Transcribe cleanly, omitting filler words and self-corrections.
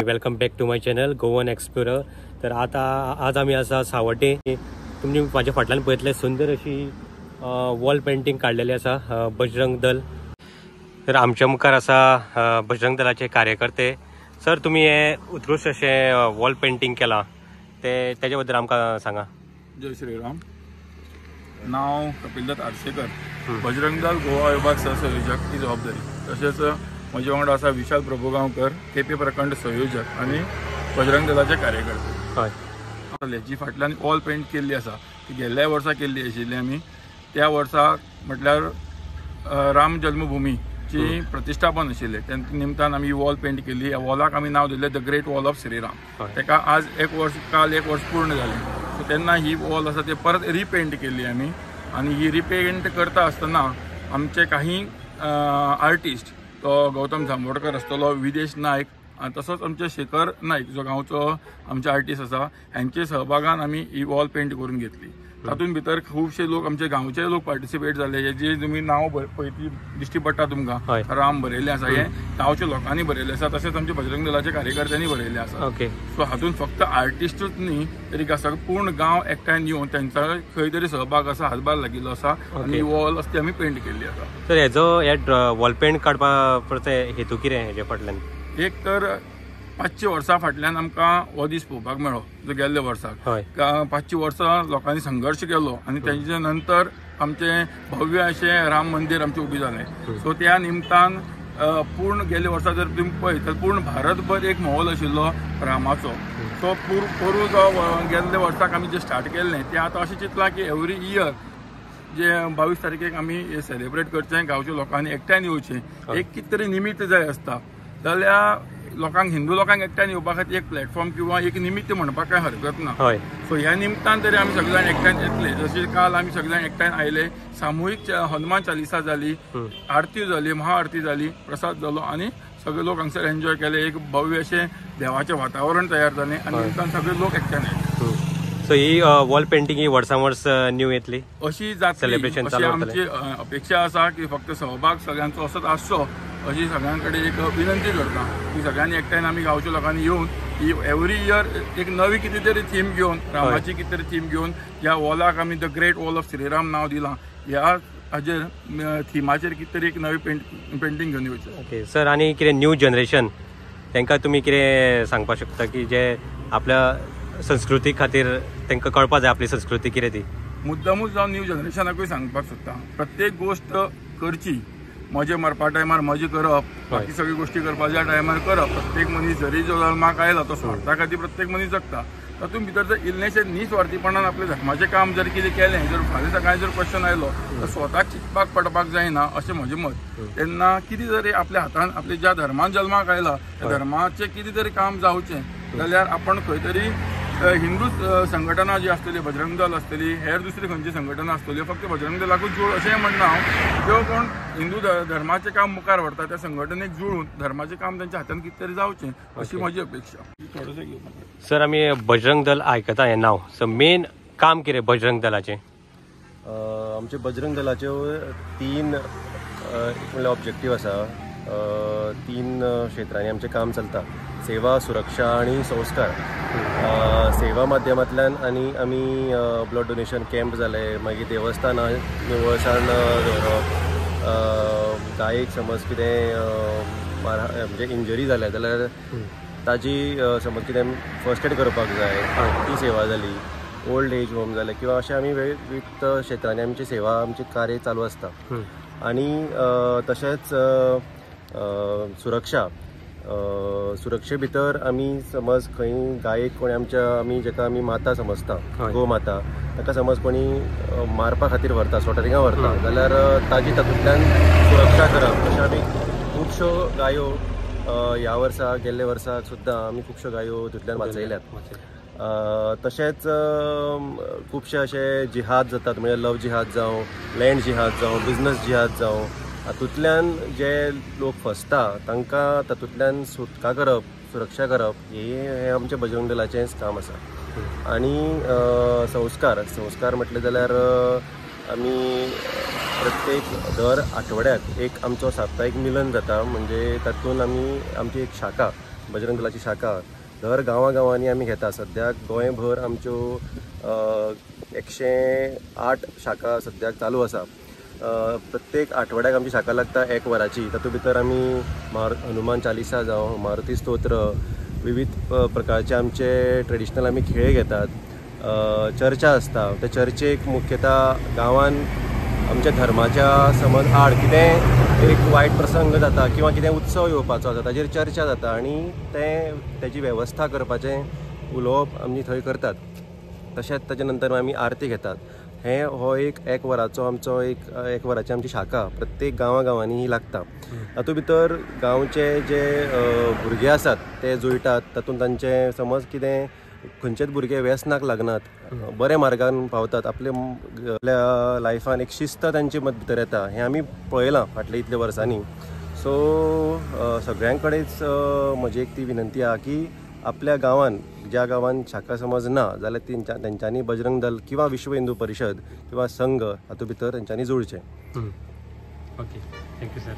आणि welcome back to my channel Goan Explorer. तर आज आम्ही असा सावड्डे तुम्ही माझ्या फाटल्यान पळयतले सुंदर अशी वॉल पेंटिंग काढलेली असा बजरंग दल. तर आमच्या मुखार असा बजरंग दलाचे कार्यकर्ते. सर तुम्ही हे उत्कृष्ट असे वॉल पेंटिंग केला त्याच्या बद्दल आमकां सांगा. जय श्रीराम. नाव कपिलदत्त आरसेकर, बजरंग दल गोवा विभाग सहसंयोजक ही जबाबदारी. तसेच माझ्या वांगडा असा विशाल प्रभुगांवकर केपी प्रखंड संयोजक आणि बजरंग दलाचे कार्यकर्ते. हय जी फाटल्यान वॉल पेंट केल्ली आसा ती गेल्ल्या वर्सा केल्ली आशिल्ली आमी. त्या वर्सा म्हटल्यार राम जन्मभूमीची प्रतिष्ठापन आशिल्ले त्या निमतान आमी वॉल पेंट केल्ली. ह्या वॉलाक आमी नाव दिल्लें the great wall of Shriram. ताका आज काल एक वर्स पूर्ण जालें. सो तेन्ना ही वॉल आसा ती परत रिपेंट केल्ली आमी. आणि ही रिपेंट करता आसतना आमचे काही आर्टिस्ट तो गौतम जांभोडकर आसतलो, विदेश नायक, तसोच आमचे शेखर नायक जो गांवचो आमचे आर्टिस्ट आसा, हांचे सहभागान आमी ही वॉल पेंट करून घेतली. तातूंत भितर खुबशे लोक आमचे गांवचे लोक पार्टिसिपेट जाले. जे तुमी नांव पळयती दिश्टी पडटा तुमकां, राम बरयल्लें आसा, हे गांवच्या लोकांनी बरयल्लें आसा. तशेंच आमच्या बजरंग दलाच्या कार्यकर्त्यांनी बरयल्लें आसा. सो हातूंत फक्त आर्टिस्टूच न्ही तरी आसा, पूर्ण गांव एकठांय येवन त्यांचा खंय तरी सहभाग आसा, हातभार लागिल्लो आसा आनी वॉल आसा ती आमी पेंट केल्ली आसा. तर हेजो वॉल पेंट काडपा हेतू कितें हेजे फाटल्यान? एक तर 500 वर्सां फाटल्यान आमकां हो दीस पळोवपाक मेळ्ळो जो गेल्ल्या वर्साक. 500 वर्सां लोकांनी संघर्श केलो आणि त्याच्या नंतर आमचे भव्य अशें राम मंदिर आमचें उबी जालें. सो त्या निमतान पूर्ण गेल्ल्या वर्सा जर तुम्ही पळयत तर पूर्ण भारतभर एक मोहोल आशिल्लो रामाचो. तो पोरू जो गेल्ल्या वर्साक आमी जे स्टार्ट केल्लें तें आतां अशें चिंतलां की एवरी इयर जे 22 तारखेक आमी हे सेलिब्रेट करचें, गांवच्या लोकांनी एकठांय येवचें. एक कितें तरी निमित्त जाय आसता जाल्यार लोकांक, हिंदू लोकांक एकठांय येवपा खातीर एक प्लॅटफॉर्म किंवा एक निमित्त म्हणपाक काय हरकत ना. सो ह्या निमतान तरी आमी सगळे जाण एकठांय येतले. जशें काल आमी सगळे जाण एकठांय आयले, सामुहीक हनुमान चालिसा जाली, आरती जाली, महाआरती जाली, प्रसाद जालो आणि सगळे लोक हांगसर एन्जॉय केले. एक भव्य अशें देवाचें वातावरण तयार जालें आणि निमतान सगळे लोक एकठांय आयले. सो ही वॉल पेंटिंग ही वर्सां वर्स न्यू येतली अशी जातली सेलिब्रेशन अशी आमची अपेक्षा आसा की फक्त सहभाग सगळ्यांचो असोच आसचो अशी सगळ्यांकडे एक विनंती करता की सगळ्यांनी एकठांय आमी गांवच्या लोकांनी येवन ही एवरी इयर एक नवी कितें तरी थीम घेवन, रामाची कितें तरी थीम घेवन ह्या वॉलाक आमी the great wall of Shriram नांव दिलां. ह्या हाजेर थिमाचेर कितें तरी एक नवी पेंटिंग घेवन येवचें. Okay sir. आणि कितें न्यू जनरेशन तांकां तुमी कितें सांगपाक शकता की जे आपल्या संस्कृती खातीर तांकां कळपाक जाय आपली संस्कृती कितें ती? मुद्दामूच जावन न्यू जनरेशनाकूय सांगपाक सोदता प्रत्येक गोष्ट करची. मजे मारपा टायमार मजा करप, बाकी सगळी गोष्टी करपाच्या टायमार करप. प्रत्येक मनीस जरी जो जल्माक आयला तो स्वार्था खातीर प्रत्येक मनीस जगता. तातूंत भितर जर इल्लेशें निस्वार्थीपणान आपल्या धर्माचें काम जर कितें केलें, जर फाल्यां सकाळीं जर क्वेश्चन आयलो तर स्वताक चिंतपाक पडपाक जायना अशें म्हजें मत. तेन्ना कितें जरी आपल्या हातान आपल्या ज्या धर्मान जल्माक आयला त्या धर्माचें कितें तरी काम जावचें जाल्यार आपण खंय तरी हिंदू संघटना जी आसतली, बजरंग दल आसतली, हेर दुसरी खंयची संघटना आसतली, फक्त बजरंग दलाकूच जोड अशें म्हणना हांव. जो कोण हिंदू धर्माचें काम मुखार व्हरता त्या संघटनेक जुळून धर्माचें काम तांच्या हातान कितें तरी जावचें अशी म्हजी अपेक्षा. थोडेशें घेवं सर. आमी बजरंग दल आयकता हें नांव. सो मेन काम कितें बजरंग दलाचें? आमचे बजरंग दलाचे 3 म्हणल्यार ऑब्जेक्टीव आसा. 3 क्षेत्रांनी आमचें काम चलता: सेवा, सुरक्षा आणि संस्कार. सेवा माध्यमांतल्यान आनी आमी ब्लड डोनेशन कॅम्प जाले, मागीर देवस्थानां निवळसाण दवरप, गायेक समज कितें म्हणजे इंजरी जाल्या जाल्यार ताजी समज कितें फर्स्ट एड करपाक जाय ती सेवा जाली. ओल्ड एज होम जाले किंवा अशें आमी विविध क्षेत्रांनी आमची सेवा, आमचे कार्य चालू आसता. आनी तशेंच सुरक्षे भितर आमी समज खंय गायेक कोणी आमच्या जेका आमी माता समजता, गोमाता, ताका समज कोणी मारपा खातीर व्हरता, स्लॉटरिंगाक व्हरता जाल्यार ताजी तातूंतल्यान सुरक्षा करप. तशें आमी खुबश्यो गायो ह्या वर्सा गेल्ल्या वर्साक सुद्दां आमी खुबश्यो गायो तितूंतल्यान वाचयल्यात. तशेंच खुबशे अशे जिहाद जातात, म्हणजे लव जिहाद जावं, लँड जिहाद जावं, बिजनस जिहाद जावं. हातूंतल्यान जे लोक फसता तांकां तातूंतल्यान सुटका करप, सुरक्षा करप हे आमचे बजरंग दलाचेंच काम आसा. आनी संस्कार म्हटले जाल्यार आमी प्रत्येक दर आठवड्याक एक आमचो साप्ताहीक मिलन जाता. म्हणजे तातूंत आमी आमची एक शाखा बजरंग दलाची शाखा दर गांवांनी आमी घेता. सद्याक गोंयभर आमच्यो 108 शाखा सद्याक चालू आसा. प्रत्येक आठवड्याक आमची शाखा लागता 1 वराची. तातूंत भितर आमी हनुमान चालिसा जावं मारुती स्तोत्र विविध प्रकारचे आमचे ट्रेडिशनल आमी खेळ घेतात. चर्चा आसता. त्या चर्चेक मुख्यतः गांवान आमच्या धर्माच्या समज आड कितें एक वायट प्रसंग जाता किंवा कितें उत्सव येवपाचो आसा ताजेर चर्चा जाता आनी तेजी वेवस्था करपाचें उलोवप आमी थंय करतात. तशेंच ताजे नंतर आमी आरती घेतात. हो एक वराचो आमचो एक वराची आमची शाखा प्रत्येक गांवांनी ही लागता. तातूंत भितर गांवचे जे भुरगे आसात ते जुळटात. तातूंत तांचे समज कितें खंयचेच भुरगे व्यसनाक लागनात, बरे मार्गान पावतात. आपल्या लायफान एक शिस्त तांचे भितर येता. हें आमी पळयलां फाटल्या इतल्या वर्सांनी. सो सगळ्यां कडेच म्हजी एक ती विनंती आहा की आपल्या गांवान ज्या गांवान शाखा समज ना जाल्यार तेंच्यांनी बजरंग दल किंवा विश्व हिंदू परिशद किंवा संघ हातूंत भितर तेंच्यांनी जुळचें. Okay, thank you sir.